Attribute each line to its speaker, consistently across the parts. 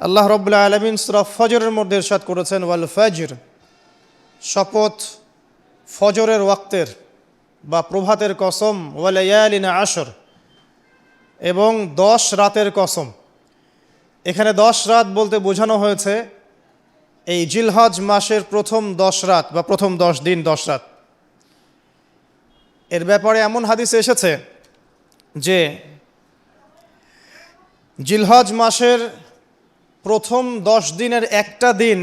Speaker 1: আল্লাহ রাব্বুল আলামিন সূরা ফজরের মধ্যে ইরশাদ করেছেন, ওয়াল ফজর, শপথ ফজরের ওয়াক্তের বা প্রভাতের কসম, ওয়া লায়ালিন আশর, এবং 10 রাতের কসম। এখানে 10 রাত বলতে বোঝানো হয়েছে এই জিলহজ মাসের প্রথম 10 রাত বা প্রথম 10 দিন 10 রাত। এর ব্যাপারে এমন হাদিসে এসেছে যে জিলহজ মাসের প্রথম 10 দিনের একটা দিন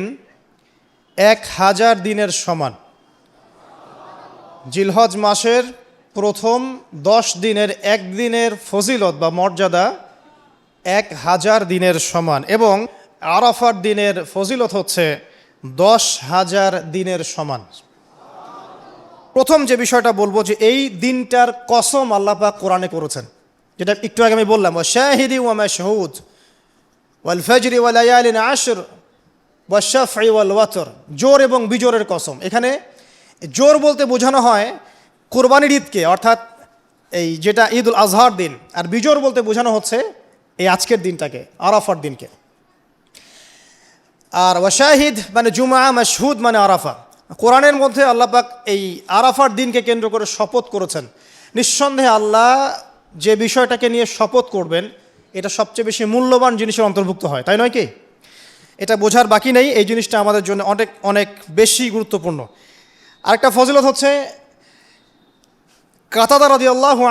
Speaker 1: 1000 দিনের সমান। জিলহজ মাসের প্রথম 10 দিনের একদিনের ফজিলত বা মর্যাদা 1000 দিনের সমান, এবং আরাফার দিনের ফজিলত হচ্ছে 10,000 দিনের সমান। প্রথম যে বিষয়টা বলবো যে এই দিনটার কসম আল্লাহ পাক কোরআনে করেছেন, যেটা একটু আগে আমি বললাম, ওয়া শাহিদি ওয়া মাশহুদ ওয়াল ফজরি ওয়া লায়ালিন আশর ওয়া শাফঈ ওয়াল ওয়াতর, জোর এবং বিজোরের কসম। এখানে জোর বলতে বোঝানো হয় কুরবানির ঈদকে, অর্থাৎ এই যেটা ঈদুল আজহার দিন, আর বিজোর বলতে বোঝানো হচ্ছে এই আজকের দিনটাকে, আরাফার দিনকে। আর ওয়াশাহিদ মানে জুমা, মাশহুদ মানে আরাফা। কোরআনের মধ্যে আল্লাহ পাক এই আরাফার দিনকে কেন্দ্র করে শপথ করেছেন। নিঃসন্দেহে আল্লাহ যে বিষয়টাকে নিয়ে শপথ করবেন এটা সবচেয়ে বেশি মূল্যবান জিনিসের অন্তর্ভুক্ত হয়, তাই নয় কি? এটা বোঝার বাকি নেই, এই জিনিসটা আমাদের জন্য অনেক অনেক বেশি গুরুত্বপূর্ণ। আরেকটা ফজিলত হচ্ছে কাতাদা রাদিয়াল্লাহু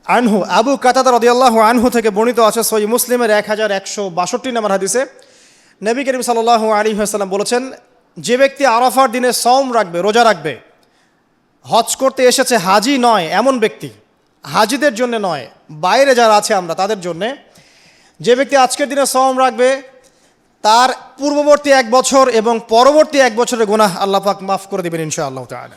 Speaker 1: আনহু, আবু কাতাদা রাদিয়াল্লাহু আনহু থেকে বর্ণিত আছে সহিহ মুসলিমের 1162 নম্বর হাদিসে, নবী করিম সাল্লাল্লাহু আলাইহি ওয়াসাল্লাম বলেছেন, যে ব্যক্তি আরাফার দিনে সওম রাখবে, রোজা রাখবে, হজ করতে এসেছে, হাজি নয় এমন ব্যক্তি, হাজিদের জন্য নয়, বাইরে যারা আছে আমরা তাদের জন্যে, যে ব্যক্তি আজকের দিনে সওম রাখবে তার পূর্ববর্তী 1 বছর এবং পরবর্তী 1 বছরের গুনাহ আল্লাহ পাক মাফ করে দেবেন ইনশাআল্লাহ তাআলা।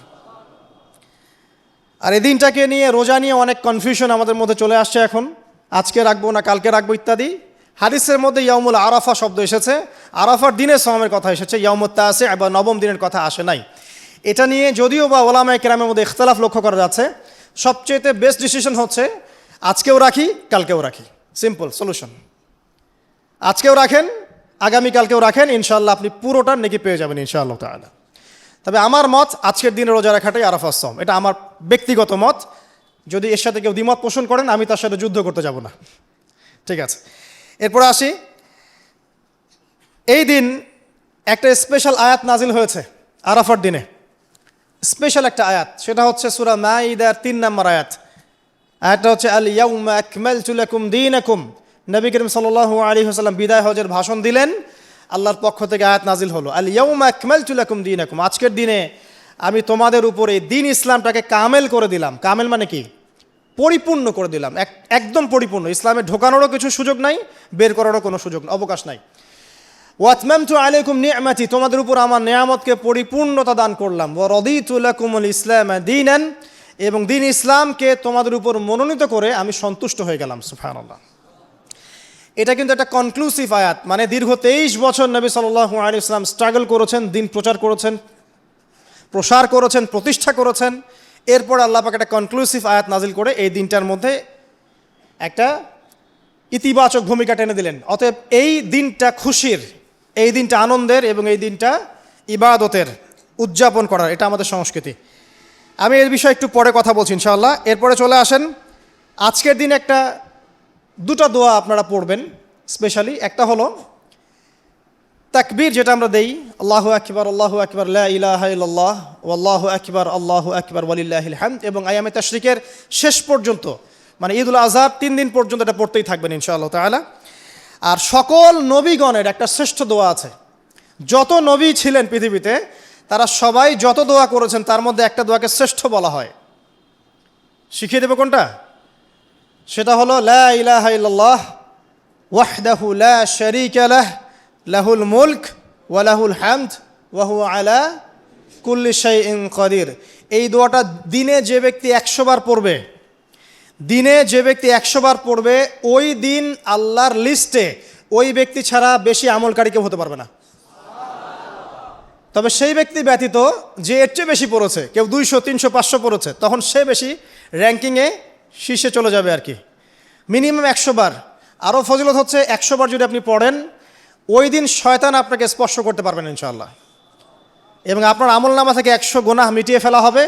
Speaker 1: আর এই দিনটাকে নিয়ে, রোজা নিয়ে অনেক কনফিউশন আমাদের মধ্যে চলে আসছে এখন, আজকে রাখবো না কালকে রাখবো ইত্যাদি। হাদিসের মধ্যে ইয়াউমুল আরাফা শব্দ এসেছে, আরাফার দিনে সওমের কথা এসেছে, ইয়াউমুত তাসি বা নবম দিনের কথা আসে নাই। এটা নিয়ে যদিও বা ওলামায়ে কেরামের মধ্যে ইখতিলাফ লক্ষ্য করা যাচ্ছে, সবচেয়ে বেস্ট ডিসিশন হচ্ছে আজকেও রাখি কালকেও রাখি, সিম্পল সলিউশন। আজকেও রাখেন, আগামীকালকেও রাখেন, ইনশাআল্লাহ আপনি পুরোটার নেকি পেয়ে যাবেন ইনশাআল্লাহ তাআলা। তবে আমার মত আজকের দিনে রোজা রাখাটাই আরাফার সওম, এটা আমার ব্যক্তিগত মত। যদি এর সাথে কেউ দ্বিমত পোষণ করেন আমি তার সাথে যুদ্ধ করতে যাব না, ঠিক আছে? এরপরে আসি, এই দিন একটা স্পেশাল আয়াত নাজিল হয়েছে আরাফার দিনে, স্পেশাল একটা আয়াত, সেটা হচ্ছে সূরা মাইদার 3 নম্বর আয়াত। আয়াতটা হচ্ছে আল ইয়াউমা আকমালতু লাকুম দীনাকুম। নবী করিম সাল্লাল্লাহু আলাইহি ওয়াসাল্লাম বিদায় হজের ভাষণ দিলেন, আল্লাহর পক্ষ থেকে আয়াত নাজিল হলো, আল ইয়াউমা আকমালতু লাকুম দীনাকুম, আজকের দিনে আমি তোমাদের উপরে দিন ইসলামটাকে কামেল করে দিলাম। কামেল মানে কি? পরিপূর্ণ করে দিলাম, একদম পরিপূর্ণ। ইসলামে ঢোকানোরও কিছু সুযোগ নাই, বের করারও কোনো সুযোগ অবকাশ নাই। ওয়াতমামতু আলাইকুম নি'মাতি, তোমাদের উপর আমার নেয়ামতকে পরিপূর্ণতা দান করলাম। ওয়া রাদিতু লাকুমুল ইসলাম দীনান, এবং দিন ইসলামকে তোমাদের উপর মনোনীত করে আমি সন্তুষ্ট হয়ে গেলাম। সুবহানাল্লাহ। এটা কিন্তু একটা কনক্লুসিভ আয়াত, মানে দীর্ঘ 23 বছর নবী সাল্লাল্লাহু আলাইহি ওয়াসাল্লাম স্ট্রাগল করেছেন, দিন প্রচার করেছেন, প্রসার করেছেন, প্রতিষ্ঠা করেছেন। এরপর আল্লাহ পাক একটা কনক্লুসিভ আয়াত নাজিল করে এই দিনটার মধ্যে একটা ইতিবাচক ভূমিকা টেনে দিলেন। অতএব এই দিনটা খুশির, এই দিনটা আনন্দের, এবং এই দিনটা ইবাদতের, উদযাপন করার, এটা আমাদের সংস্কৃতি। আমি এর বিষয়ে একটু পরে কথা বলছি ইনশাআল্লাহ। এরপরে চলে আসেন, আজকের দিন একটা দুটো দোয়া আপনারা পড়বেন স্পেশালি। একটা হলো তাকবীর, যেটা আমরা দেই, আল্লাহু আকবার লা ইলাহা ইল্লাল্লাহ ওয়াল্লাহু আকবার ওয়ালিল্লাহিল হামদ, এবং আয়ামে তাশরিকের শেষ পর্যন্ত, মানে ঈদুল আজহার 3 দিন পর্যন্ত এটা পড়তেই থাকবেন ইনশাআল্লাহ তাআলা। আর সকল নবীগণের একটা শ্রেষ্ঠ দোয়া আছে, যত নবী ছিলেন পৃথিবীতে তারা সবাই যত দোয়া করেছেন তার মধ্যে একটা দোয়াকে শ্রেষ্ঠ বলা হয়। শিখিয়ে দেব কোনটা? সেটা হলো লা ইলাহা ইল্লাল্লাহ ওয়াহদাহু লা শারীকা লাহ লাহুল মুলক ওয়া লাহুল হামদ ওয়া হুয়া আলা কুল্লি শাইইন কাদির। এই দোয়াটা দিনে যে ব্যক্তি 100 বার পড়বে, দিনে যে ব্যক্তি 100 বার পড়বে, ওই দিন আল্লাহর লিস্টে ওই ব্যক্তি ছাড়া বেশি আমলকারী কেউ হতে পারবে না। তবে সেই ব্যক্তি ব্যতীত যে এর চেয়ে বেশি পড়েছে, কেউ 200, 300, 500 পড়েছে, তখন সে বেশি র্যাঙ্কিংয়ে শীর্ষে চলে যাবে আর কি। মিনিমাম 100 বার। আরও ফজিলত হচ্ছে 100 বার যদি আপনি পড়েন, ওই দিন শয়তান আপনাকে স্পর্শ করতে পারবেন ইনশাআল্লাহ, এবং আপনার আমলনামা থেকে 100 গুনাহ মিটিয়ে ফেলা হবে,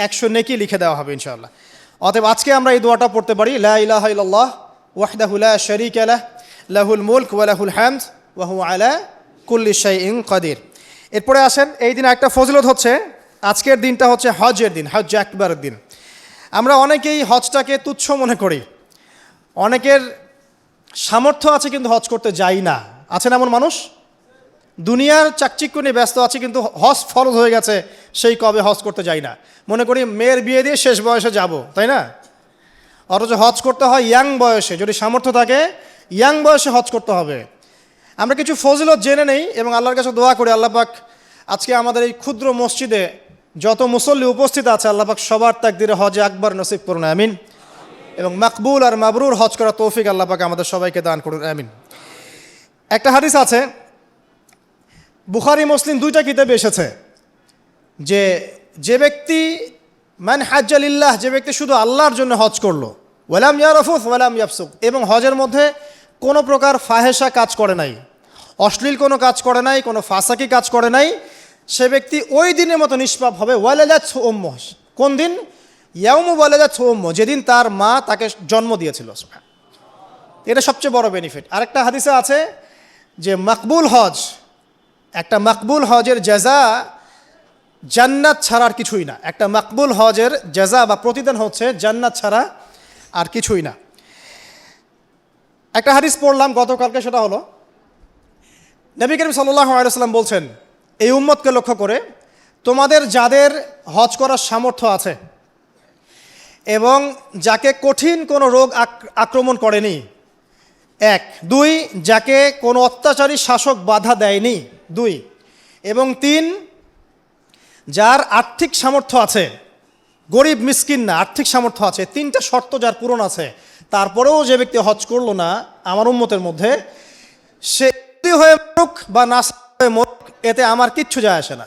Speaker 1: 100 নেকি লিখে দেওয়া হবে ইনশাআল্লাহ। অতএব আজকে আমরা এই দোয়াটা পড়তে পারি, লা ইলাহা ইল্লাল্লাহ ওয়াহদাহু লা শারীকা লাহ লাহুল মুলক ওয়া লাহুল হামদ ওয়া হুয়া আলা কুল্লি শাইইন কাদির। এরপরে আসেন, এই দিন একটা ফজিলত হচ্ছে, আজকের দিনটা হচ্ছে হজের দিন, হজ আকবরের দিন। আমরা অনেকেই হজটাকে তুচ্ছ মনে করি, অনেকের সামর্থ্য আছে কিন্তু হজ করতে যাই না, আছেন এমন মানুষ? দুনিয়ার চাকচিক্য নিয়ে ব্যস্ত আছে, কিন্তু হজ ফরজ হয়ে গেছে, সেই কবে হজ করতে যাই না, মনে করি মেয়ের বিয়ে দিয়ে শেষ বয়সে যাব, তাই না? অথচ হজ করতে হয় ইয়াং বয়সে, যদি সামর্থ্য থাকে ইয়াং বয়সে হজ করতে হবে। আমরা কিছু ফজিলত জেনে নেই এবং আল্লাহর কাছে দোয়া করি, আল্লাহ পাক আজকে আমাদের এই ক্ষুদ্র মসজিদে যত মুসল্লি উপস্থিত আছে, আল্লাহ পাক সবার তাকদিরে হজে আকবর নসিব করুন, আমিন। এবং মাকবুল আর মাবরুর হজ করা তৌফিক আল্লাহ পাক আমাদের সবাইকে দান করুন, আমিন। একটা হাদিস আছে, বুখারী মুসলিম দুইটা কিতাবে এসেছে, যে ব্যক্তি মান হাজ্জা লিল্লাহ, যে ব্যক্তি শুধু আল্লাহর জন্য হজ করলো, ওয়ালাম ইয়ারফুস ওয়ালাম ইয়াফসুক, এবং হজের মধ্যে কোনো প্রকার ফাহেসা কাজ করে নাই, অশ্লীল কোনো কাজ করে নাই, কোনো ফাসাকি কাজ করে নাই, সে ব্যক্তি ওই দিনের মতো নিষ্পাপ হবে। ওয়ালাদাতহু উম্মুহ, কোন দিন? ইয়াউমু ওয়ালাদাতহু উম্মুহ, যেদিন তার মা তাকে জন্ম দিয়েছিল। এটা সবচেয়ে বড় বেনিফিট। আরেকটা হাদিসে আছে যে মাকবুল হজ, একটা মাকবুল হজের জাযা জান্নাত ছাড়া আর কিছুই না। একটা মাকবুল হজের জাযা বা প্রতিদান হচ্ছে জান্নাত ছাড়া আর কিছুই না। একটা হাদিস পড়লাম গতকালকে, সেটা হলো নবী করিম সাল্লাল্লাহু আলাইহি ওয়াসাল্লাম বলছেন এই উম্মতকে লক্ষ্য করে, তোমাদের যাদের হজ করার সামর্থ্য আছে এবং যাকে কঠিন কোনো রোগ আক্রমণ করেনি, 1, 2, যাকে কোনো অত্যাচারী শাসক বাধা দেয়নি, 2, এবং 3, যার আর্থিক সামর্থ্য আছে, গরিব মিসকিন না, আর্থিক সামর্থ্য আছে, 3টা শর্ত যার পূরণ আছে, তারপরেও যে ব্যক্তি হজ করলো না আমার উম্মতের মধ্যে, সে হয়ে মরুক বা নাস হয়ে মরুক, এতে আমার কিচ্ছু যায় আসে না।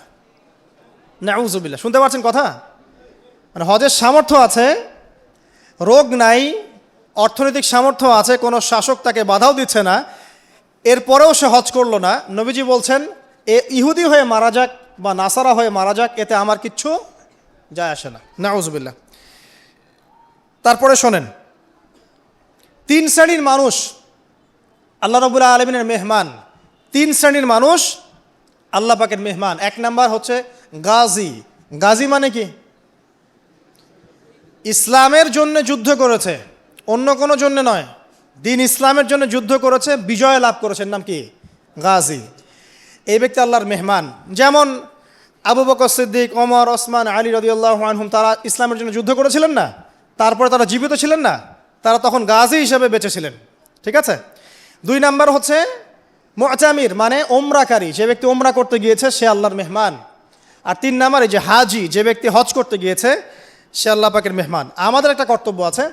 Speaker 1: নাউযুবিল্লাহ, শুনতে পাচ্ছেন কথা? মানে হজের সামর্থ্য আছে, রোগ নাই, অর্থনৈতিক সামর্থ্য আছে, কোনো শাসক তাকে বাধাও দিচ্ছে না, এরপরেও সে হজ করলো না, নবীজি বলছেন এ ইহুদি হয়ে মারা যাক বা নাসারা হয়ে মারা যাক, এতে আমার কিচ্ছু যায় আসে না। নাউযুবিল্লাহ। তারপরে শোনেন, 3 শ্রেণীর মানুষ আল্লাহ রাব্বুল আলামিনের মেহমান, 3 শ্রেণীর মানুষ আল্লাহ পাকের মেহমান। 1 নাম্বার হচ্ছে গাজী। গাজী মানে কি? ইসলামের জন্য যুদ্ধ করেছে, অন্য কোনো জন্য নয়, দিন ইসলামের জন্য যুদ্ধ করেছে, বিজয় লাভ করেছেন, নাম কি? গাজী। এই ব্যক্তি আল্লাহর মেহমান। যেমন আবু বকর সিদ্দিক, ওমর, ওসমান, আলী রাদিয়াল্লাহু আনহুম, তারা ইসলামের জন্য যুদ্ধ করেছিলেন না, তারপরে তারা জীবিত ছিলেন না, তারা তখন গাজী হিসেবে বেঁচে ছিলেন, ঠিক আছে? 2 নাম্বার হচ্ছে মুতামির, মানে ওমরাকারী, যে ব্যক্তি ওমরা করতে গিয়েছে সে আল্লাহর মেহমান। আর 3 নাম্বার এই যে হাজি, যে ব্যক্তি হজ করতে গিয়েছে সে আল্লাহ পাকের মেহমান। আমাদের একটা কর্তব্য আছে,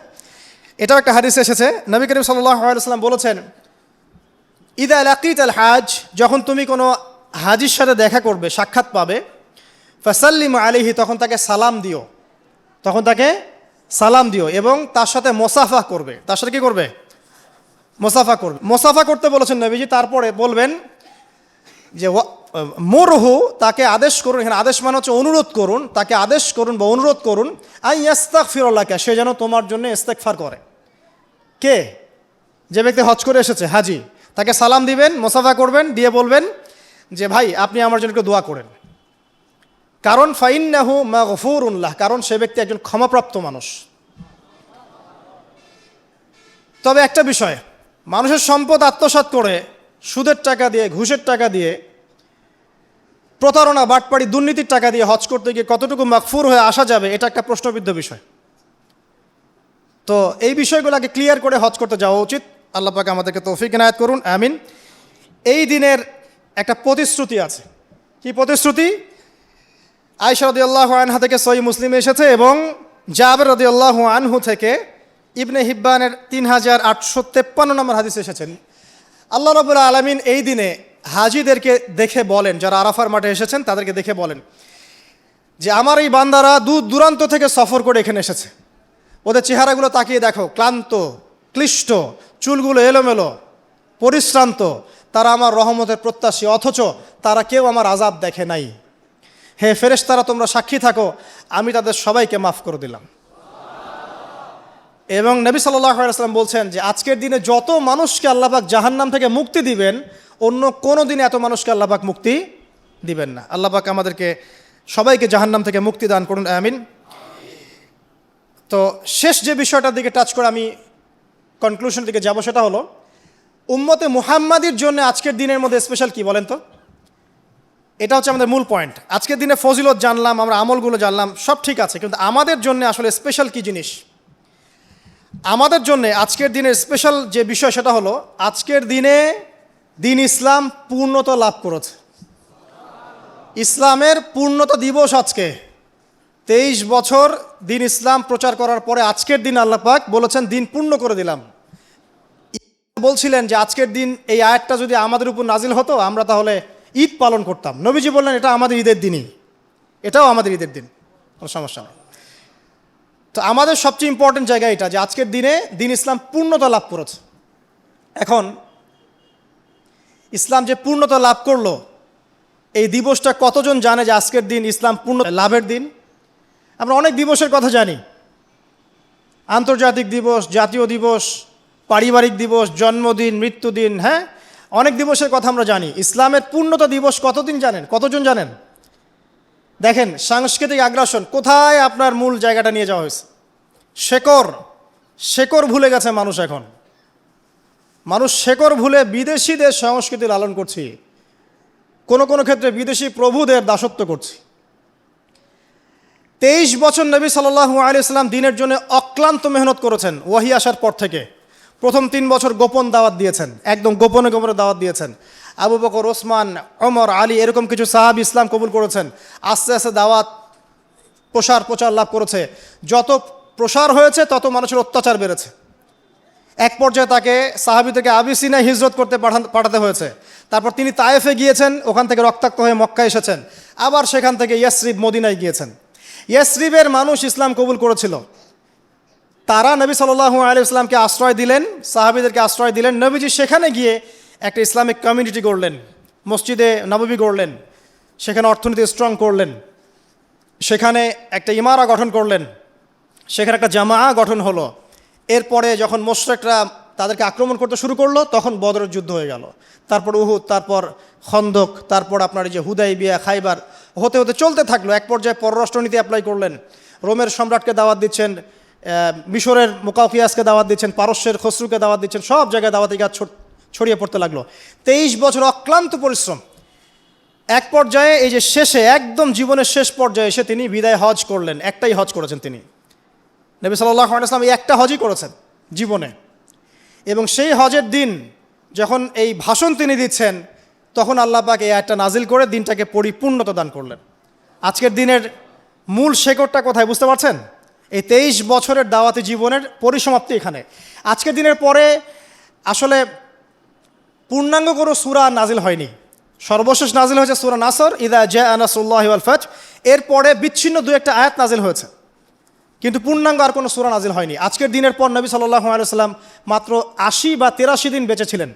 Speaker 1: এটাও একটা হাদিসে এসেছে, নবী করিম সাল্লাল্লাহু আলাইহি ওয়াসাল্লাম বলেছেন, ইদা লাকিতাল হাজ, যখন তুমি কোনো হাজির সাথে দেখা করবে, সাক্ষাৎ পাবে, ফাসাল্লিম আলাইহি, তখন তাকে সালাম দিও, তখন তাকে সালাম দিও, এবং তার সাথে মোসাফা করবে। তার সাথে কি করবে? মোসাফা করবে। মোসাফা করতে বলেছেন নবীজি। তারপরে বলবেন যে মুরহু, তাকে আদেশ করুন, এখানে আদেশ মানে হচ্ছে অনুরোধ করুন, তাকে আদেশ করুন বা অনুরোধ করুন, আই ইস্তাগফিরুল্লাহকা, সে যেন তোমার জন্য ইস্তেগফার করে। কে? যে ব্যক্তি হজ করে এসেছে, হাজি, তাকে সালাম দিবেন, মোসাফা করবেন, দিয়ে বলবেন যে ভাই আপনি আমার জন্য একটু দোয়া করেন, কারণ ফাইন্নাহু মাগফুরুন লাহ, কারণ সে ব্যক্তি একজন ক্ষমাপ্রাপ্ত মানুষ। তবে একটা বিষয়, মানুষের সম্পদ আত্মসাৎ করে, সুদের টাকা দিয়ে, ঘুষের টাকা দিয়ে, প্রতারণা, বাটপাড়ি, দুর্নীতির টাকা দিয়ে হজ করতে গিয়ে কতটুকু মাগফুর হয়ে আসা যাবে, এটা একটা প্রশ্নবিদ্ধ বিষয়। তো এই বিষয়গুলোকে ক্লিয়ার করে হজ করতে যাওয়া উচিত। আল্লাহ পাক আমাদেরকে তৌফিক ইনায়াত করুন, আমিন। এই দিনের একটা প্রতিশ্রুতি আছে। কি প্রতিশ্রুতি? আয়েশা রাদিয়াল্লাহু আনহা থেকে সহিহ মুসলিমে এসেছে, এবং জাবের রাদিয়াল্লাহু আনহু থেকে ইবনে হিব্বানের 3853 নম্বর হাদিসে এসেছেন। আল্লাহ রাব্বুল আলামিন এই দিনে হাজিদেরকে দেখে বলেন, যারা আরাফার মাঠে এসেছেন তাদেরকে দেখে বলেন যে আমার এই বান্দারা দূর দূরান্ত থেকে সফর করে এখানে এসেছে, ওদের চেহারাগুলো তাকিয়ে দেখো, ক্লান্ত, ক্লিষ্ট, চুলগুলো এলোমেলো, পরিশ্রান্ত, তারা আমার রহমতের প্রত্যাশী, অথচ তারা কেউ আমার আযাব দেখে নাই। হে ফেরেশতারা, তোমরা সাক্ষী থাকো, আমি তাদের সবাইকে মাফ করে দিলাম। এবং নবী সাল্লাল্লাহু আলাইহি ওয়াসাল্লাম বলছেন যে আজকের দিনে যত মানুষকে আল্লাহ পাক জাহান্নাম থেকে মুক্তি দিবেন, অন্য কোনো দিনে এত মানুষকে আল্লাহ পাক মুক্তি দিবেন না। আল্লাহ পাক আমাদেরকে সবাইকে জাহান্নাম থেকে মুক্তি দান করুন, আমিন। তো শেষ যে বিষয়টার দিকে টাচ করে আমি কনক্লুশনের দিকে যাব, সেটা হলো উম্মতে মুহাম্মাদির জন্য আজকের দিনের মধ্যে স্পেশাল কি বলেন তো? এটা হচ্ছে আমাদের মূল পয়েন্ট। আজকের দিনে ফজিলত জানলাম, আমরা আমলগুলো জানলাম, সব ঠিক আছে, কিন্তু আমাদের জন্য আসলে স্পেশাল কি জিনিস? আমাদের জন্য আজকের দিনের স্পেশাল যে বিষয় সেটা হলো আজকের দিনে দিন ইসলাম পূর্ণতা লাভ করেছে। ইসলামের পূর্ণতা দিবস আজকে। 23 বছর দিন ইসলাম প্রচার করার পরে আজকের দিন আল্লাহ পাক বলেছেন দিন পূর্ণ করে দিলাম। বলছিলেন যে আজকের দিন এই আয়াতটা যদি আমাদের উপর নাজিল হতো আমরা তাহলে ঈদ পালন করতাম। নবীজি বললেন এটা আমাদের ঈদের দিনই, এটাও আমাদের ঈদের দিন, কোনো সমস্যা নেই। তো আমাদের সবচেয়ে ইম্পর্টেন্ট জায়গা এটা যে আজকের দিনে দিন ইসলাম পূর্ণতা লাভ করেছে। এখন ইসলাম যে পূর্ণতা লাভ করলো, এই দিবসটা কতজন জানে যে আজকের দিন ইসলাম পূর্ণ লাভের দিন? আমরা অনেক দিবসের কথা জানি, আন্তর্জাতিক দিবস, জাতীয় দিবস, পারিবারিক দিবস, জন্মদিন, মৃত্যুদিন, হ্যাঁ, অনেক দিবসের কথা আমরা জানি। ইসলামের পূর্ণতা দিবস কতদিন জানেন? কতজন জানেন? দেখেন সাংস্কৃতিক আগ্রাসন কোথায় আপনার মূল জায়গাটা নিয়ে যাওয়া হয়েছে। শেকড় ভুলে গেছে মানুষ। এখন মানুষ শেকড় ভুলে বিদেশিদের সংস্কৃতি লালন করছি, কোনো কোনো ক্ষেত্রে বিদেশি প্রভুদের দাসত্ব করছি। 23 বছর নবী সাল্লাল্লাহু আলাইহি ওয়াসাল্লাম দিনের জন্য অক্লান্ত মেহনত করেছেন। ওয়াহি আসার পর থেকে প্রথম 3 বছর গোপন দাওয়াত দিয়েছেন, একদম গোপনে গোপনে দাওয়াত দিয়েছেন। আবু বকর, ওসমান, ওমর, আলী এরকম কিছু সাহাবী ইসলাম কবুল করেছেন। আস্তে আস্তে দাওয়াত প্রচার লাভ করেছে। যত প্রসার হয়েছে তত মানুষের অত্যাচার বেড়েছে। এক পর্যায়ে তাকে সাহাবী থেকে আবিসিনায় হিজরত করতে পাঠাতে হয়েছে। তারপর তিনি তায়েফে গিয়েছেন, ওখান থেকে রক্তাক্ত হয়ে মক্কায় এসেছেন। আবার সেখান থেকে ইয়াসরিব, মদিনায় গিয়েছেন। ইয়াসরিবের মানুষ ইসলাম কবুল করেছিল। তারা নবী সাল্লাল্লাহু আলাইহি ওয়াসাল্লামকে আশ্রয় দিলেন, সাহাবীদেরকে আশ্রয় দিলেন। নবীজি সেখানে গিয়ে একটা ইসলামিক কমিউনিটি গড়লেন, মসজিদে নববী গড়লেন, সেখানে অর্থনীতি স্ট্রং করলেন, সেখানে একটা ইমারা গঠন করলেন, সেখানে একটা জামাআ গঠন হলো। এরপরে যখন মুশরিকরা তাদেরকে আক্রমণ করতে শুরু করলো তখন বদরের যুদ্ধ হয়ে গেল, তারপর উহুদ, তারপর খন্দক, তারপর আপনার এই যে হুদাইবিয়া, খাইবার, হতে হতে চলতে থাকলো। এক পর্যায়ে পররাষ্ট্রনীতি অ্যাপ্লাই করলেন, রোমের সম্রাটকে দাওয়াত দিচ্ছেন, মিশরের মুকাউকিয়াসকে দাওয়াত দিচ্ছেন, পারস্যের খসরুকে দাওয়াত দিচ্ছেন, সব জায়গায় দাওয়াতি কাজ ছড়িয়ে পড়তে লাগলো। 23 বছর অক্লান্ত পরিশ্রম। এক পর্যায়ে এই যে শেষে একদম জীবনের শেষ পর্যায়ে এসে তিনি বিদায় হজ করলেন। একটাই হজ করেছেন তিনি, নবী সাল্লাল্লাহু আলাইহি ওয়াসাল্লাম এই একটা হজই করেছেন জীবনে। এবং সেই হজের দিন যখন এই ভাষণ তিনি দিচ্ছেন তখন আল্লাহ পাক এই আয়াতটা নাজিল করে দিনটাকে পরিপূর্ণতা দান করলেন। আজকের দিনের মূল শেকড়টা কোথায় বুঝতে পারছেন? এই 23 বছরের দাওয়াতি জীবনের পরিসমাপ্তি এখানে। আজকের দিনের পরে আসলে পূর্ণাঙ্গ কোনো সূরা নাজিল হয়নি। সর্বশেষ নাজিল হয়েছে সূরা নাসর, ইযা জাআ নাসরুল্লাহি ওয়াল ফাতহ। এরপরে বিচ্ছিন্ন 2-1টা আয়াত নাজিল হয়েছে, কিন্তু পূর্ণাঙ্গ আর কোনো সূরা নাজিল হয়নি। আজকের দিনের পর নবী সাল্লাল্লাহু আলাইহি ওয়াসাল্লাম মাত্র 80 বা 83 দিন বেঁচে ছিলেন।